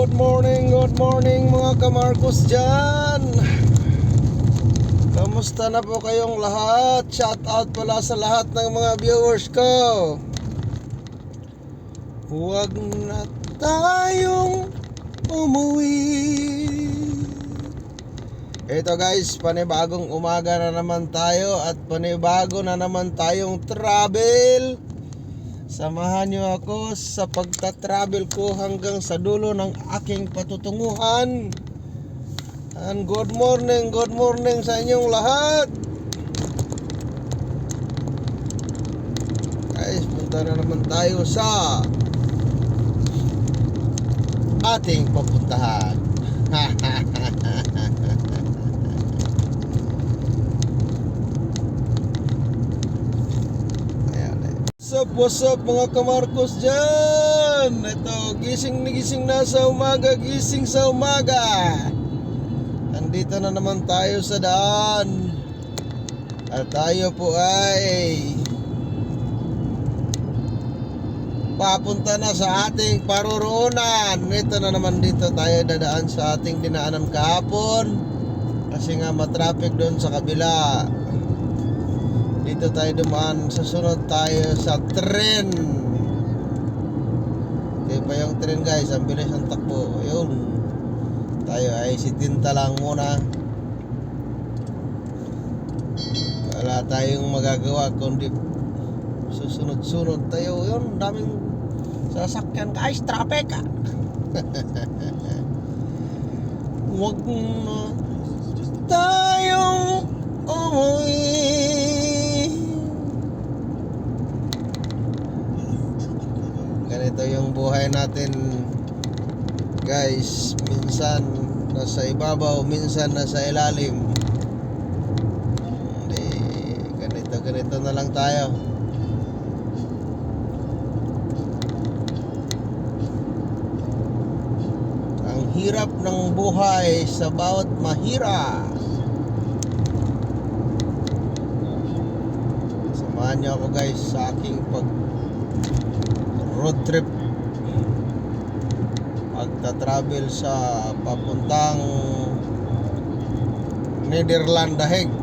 good morning mga kamarkos dyan. Kamusta na po kayong lahat? Shout out pala sa lahat ng mga viewers ko. Huwag na tayong umuwi. Ito guys, panibagong umaga na naman tayo at panibago na naman tayong travel. Samahan niyo ako sa pagta-travel ko hanggang sa dulo ng aking patutunguhan. And good morning sa inyong lahat. Guys, punta na naman tayo sa ating pupuntahan. What's up mga kamarkos dyan? Ito, gising na sa umaga, gising sa umaga. Andito na naman tayo sa daan. At tayo po ay papunta na sa ating paruroonan. Ito na naman, dito tayo dadaan sa ating dinaanan kahapon. Kasi nga matraffic doon sa kabila. Dito tayo dumaan, susunod tayo sa tren. Kaya pa yung tren guys, ang bilis ang takbo. Yun, tayo ay sitinta lang muna. Wala tayong magagawa kundi susunod-sunod tayo. Yun, daming sasakyan guys, traffic. Huwag na tayong umuwi. Ganito yung buhay natin guys, minsan nasa ibabaw, minsan nasa ilalim. Ganito na lang tayo. Ang hirap ng buhay sa bawat mahirap. Samahan niyo ako guys sa aking road trip, pagta-travel sa papuntang Netherlands, The Hague.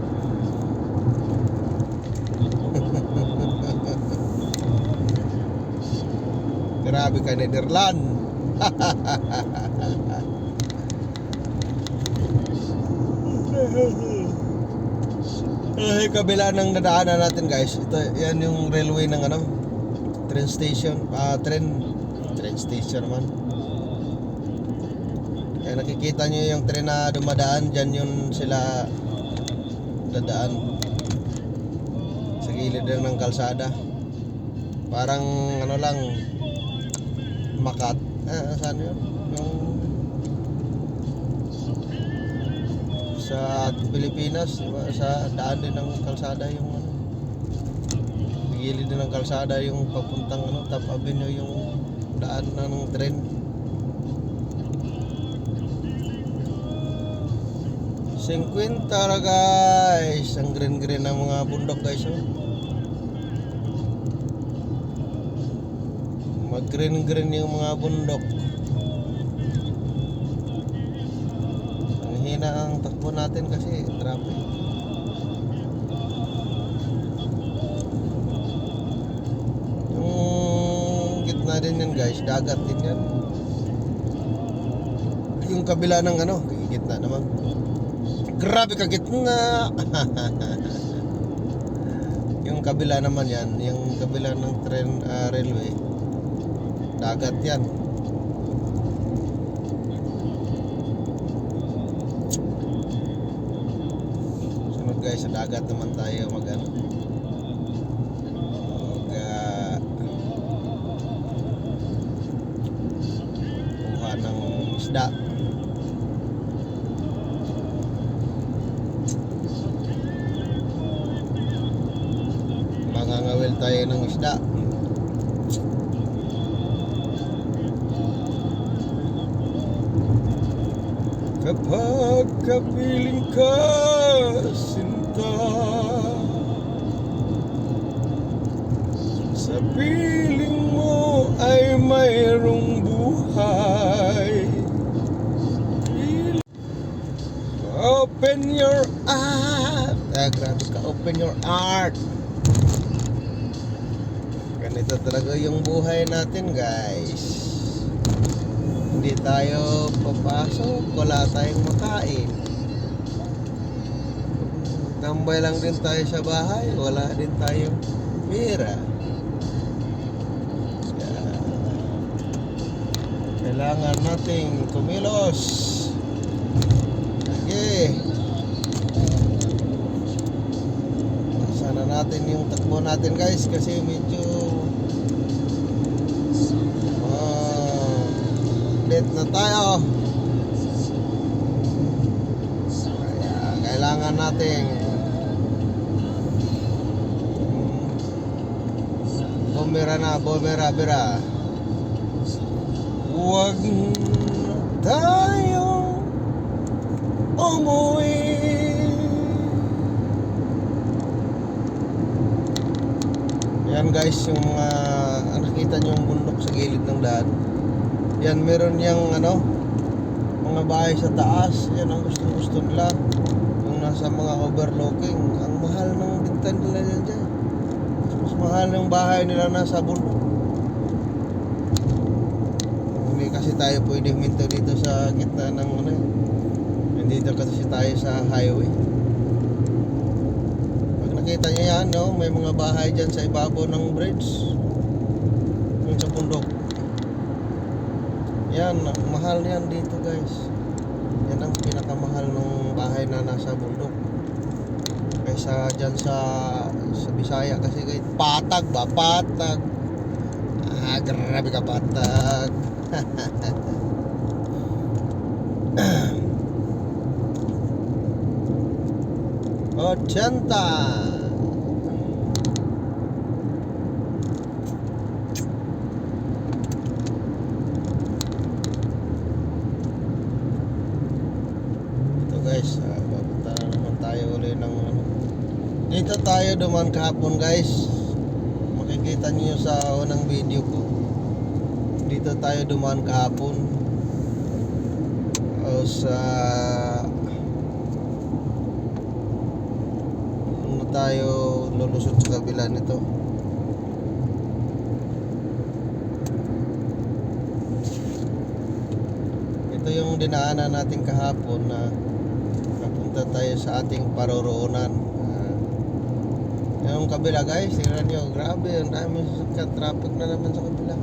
Grabe ka, Netherlands. Ay, kabila ng nadaanan natin guys. Ito, yan yung railway ng train station, train station naman. Kaya nakikita nyo yung train na dumadaan, dyan yun sila dadaan sa gilid ng kalsada. Parang lang, Makat, saan yun? Yung sa Pilipinas, diba? Sa daan din ng kalsada yung gilid din ng kalsada yung papuntang Top Avenue, yung daan ng tren. Cinquenta guys, ang green ng mga bundok guys. Mag green yung mga bundok. Ang hina ang takbo natin kasi traffic. Na din yan guys, dagat din yan. Yung kabila ng gitna naman. Grabe ka gitna. Yung kabila naman yan, yung kabila ng tren, railway, dagat yan. Sunod guys, sa dagat naman tayo ng isda. Mangangawil tayo ng isda. Kapag kapiling ka, sinta, sa piling mo ay mayroong buhay. Open your art. Grabe ka, open your art. Ganito talaga yung buhay natin, guys. Hindi tayo papasok, wala tayong makain. Tambay lang din tayo sa bahay, wala din tayong pera. Kailangan nating kumilos. Okay. Sana natin yung takbo natin, guys, kasi medyo late na tayo. Kaya kailangan nating bumira. Huwag tayong umuwi. Yan, guys, yung mga nakita nyo yung bundok sa gilid ng daan. Yan, meron yung mga bahay sa taas. Yan ang gusto nila. Yung nasa mga overlooking. Ang mahal ng bintan nila dyan. Mas mahal ng bahay nila nasa bundok. Hindi kasi tayo pwede huminto dito sa gitna ng nandito kasi tayo sa highway. Pag nakita nyo yan, may mga bahay dyan sa ibabaw ng bridge. Yung sa bundok. Yan, mahal yan dito, guys. Yan ang pinakamahal ng bahay na nasa bundok. Kaysa dyan sa Bisaya kasi kahit patag. Grabe ka, patag. 80. Guys, papunta na naman tayo ulit ng dito tayo duman kahapon, guys. Makikita niyo sa unang video ko. Dito tayo duman kahapon. Sa tayo lulusot sa kabila nito. Ito yung dinaanan natin kahapon na napunta tayo sa ating paroroonan. Yung kabila, guys, tingnan nyo, grabe, ang dami sasakyan, traffic na naman sa kabila.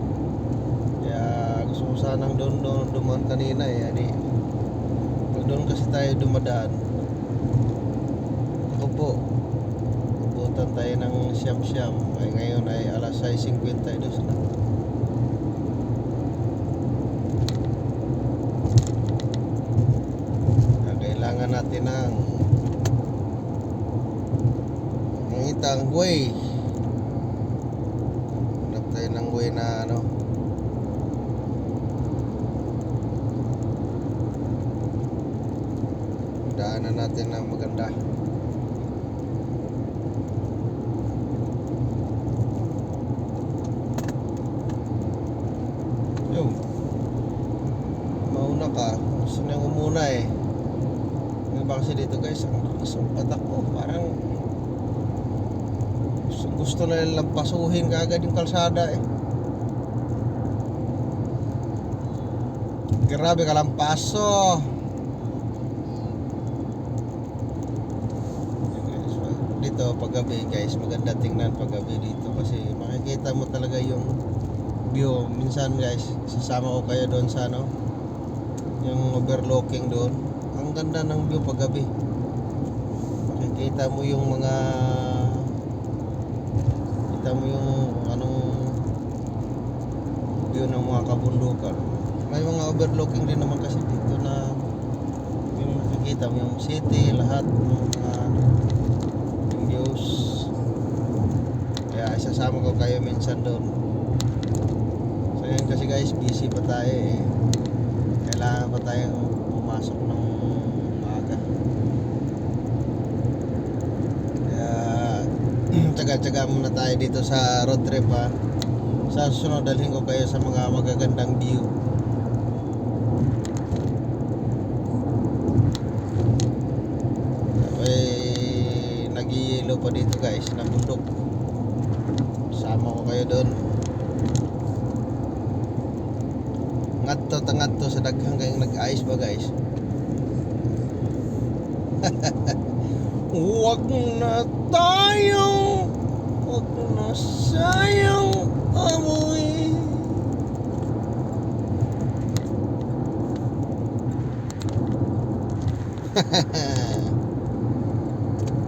Kaya gusto ko sanang dumaan kanina pag doon kasi tayo dumadaan. Ako po, abutan tayo ng siyam. Ngayon ay alas 6:52 na. Kailangan natin ng itang way. Hanap tayo ng way na daanan natin na maganda. Yo, mauna ka. Gusto niyang umuna Iba kasi dito, guys, ang lakas ng patak ko. Parang gusto na nilang pasuhin kaagad yung kalsada Grabe ka lang paso. Dito paggabi, guys, maganda tingnan paggabi dito kasi makikita mo talaga yung view. Minsan, guys, sasama ko kayo doon sa yung overlooking doon. Ang ganda ng view paggabi. Makikita mo yung view ng mga kabundukan. May mga overlooking din naman kasi dito na yung makikita mo yung city, lahat ng mga views. Kaya isasama ko kayo minsan doon. So yun kasi, guys, busy pa tayo kailangan pa tayong pumasok ng maaga. Kaya tsaga muna tayo dito sa road trip Sa susunod dalhin ko kayo sa mga magagandang view. ilaw pa dito guys na bundok. Sama ko kayo doon. Ngadto sa daghang kayong nag-ayos ba guys? Huwag na tayo, huwag na sayang amoy.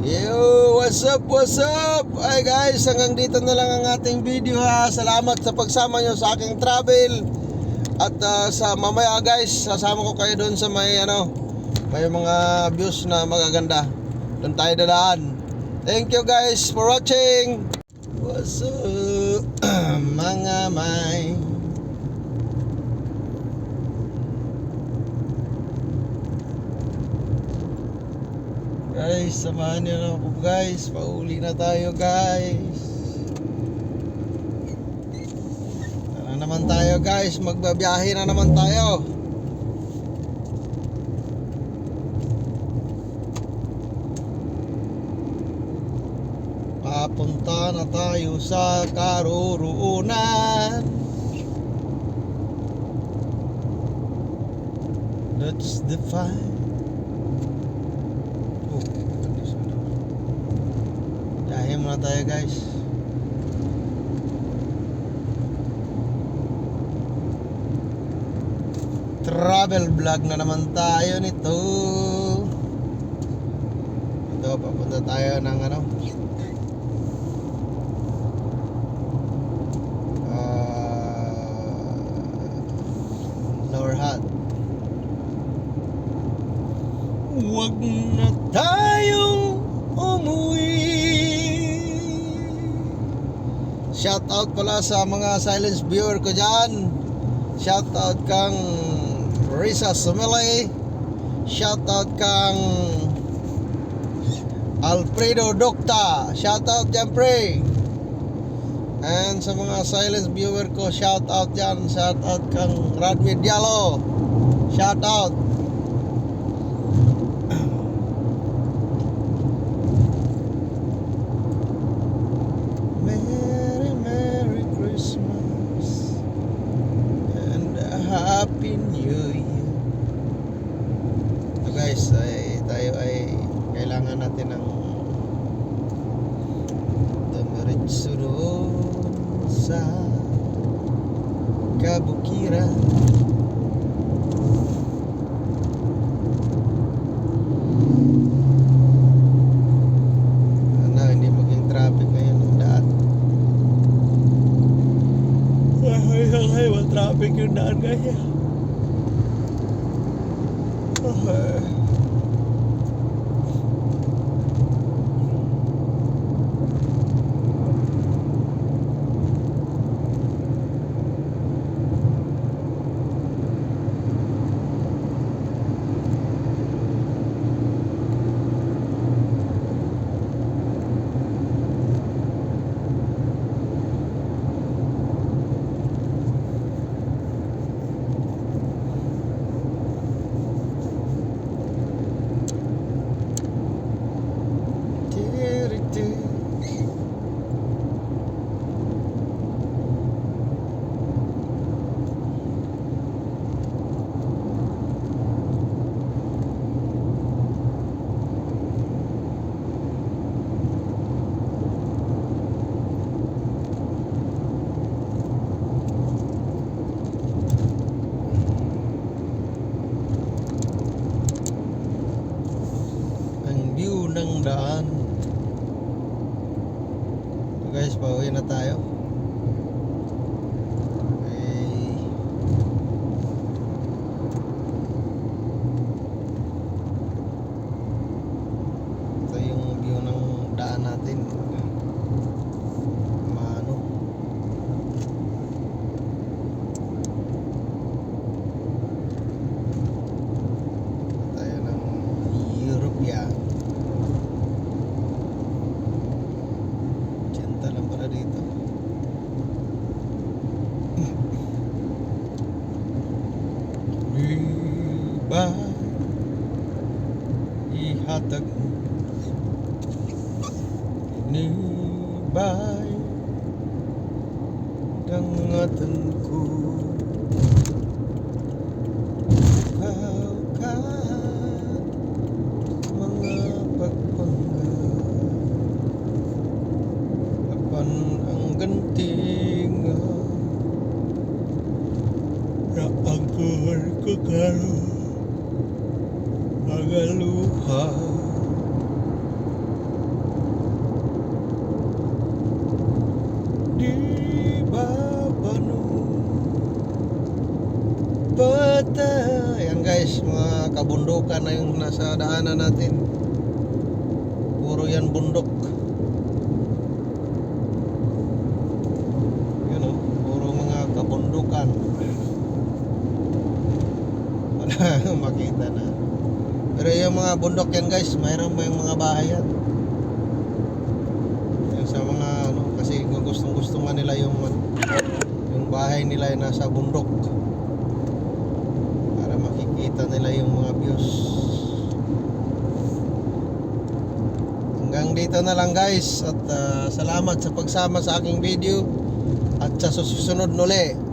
Yo, what's up, what's up? Ay guys, hanggang dito na lang ang ating video ha. Salamat sa pagsama nyo sa aking travel. At sa mamaya guys, sasama ko kayo doon sa may may mga views na magaganda. Doon tayo dadaan. Thank you guys for watching. What's up mga may? Guys, samahan niyo na ako guys. Pauli na tayo guys. Tara naman tayo guys. Magbabiyahe na naman tayo. Papunta na tayo sa karoroonan. Let's define. Biyahe muna tayo guys. Travel vlog na naman tayo nito. Ito, papunta tayo ng Norhat. Huwag na tayong umuwi. Shout out pala sa mga silence viewer ko dyan. Shout out kang Risa Sumilay. Shout out kang Alfredo Docta. Shout out dyan pre. And sa mga silence viewer ko, shout out dyan. Shout out kang Radmi Diallo. Shout out. Merry Christmas and a Happy New Year. So guys, tayo ay kailangan natin ng dumiretso sa kabukiran. Hindi maging traffic ngayon ang daan. Ay, traffic yung daan kaya. Ng daan. So guys, pauwi na tayo. Okay. Ito yung view ng daan natin. Mano. Tayo ng Europe yan. Dito ba ihatag nibay dangatan ko kaukan mga pagpanggap apan ang gantinga raangkor ko karo agaluha di babano bata. Ayan guys, mga kabundukan na yung nasa daanan natin. Puro yan bundok. Yun o, puro mga kabundukan. Wala makita na. Pero yung mga bundok yan guys, mayroon pa yung mga bahay yan. Yung sa mga ano, kasi gustong-gusto nga nila yung bahay nila yung nasa bundok. Para makikita nila yung mga views. Hanggang dito na lang guys. At salamat sa pagsama sa aking video. At sa susunod nuli.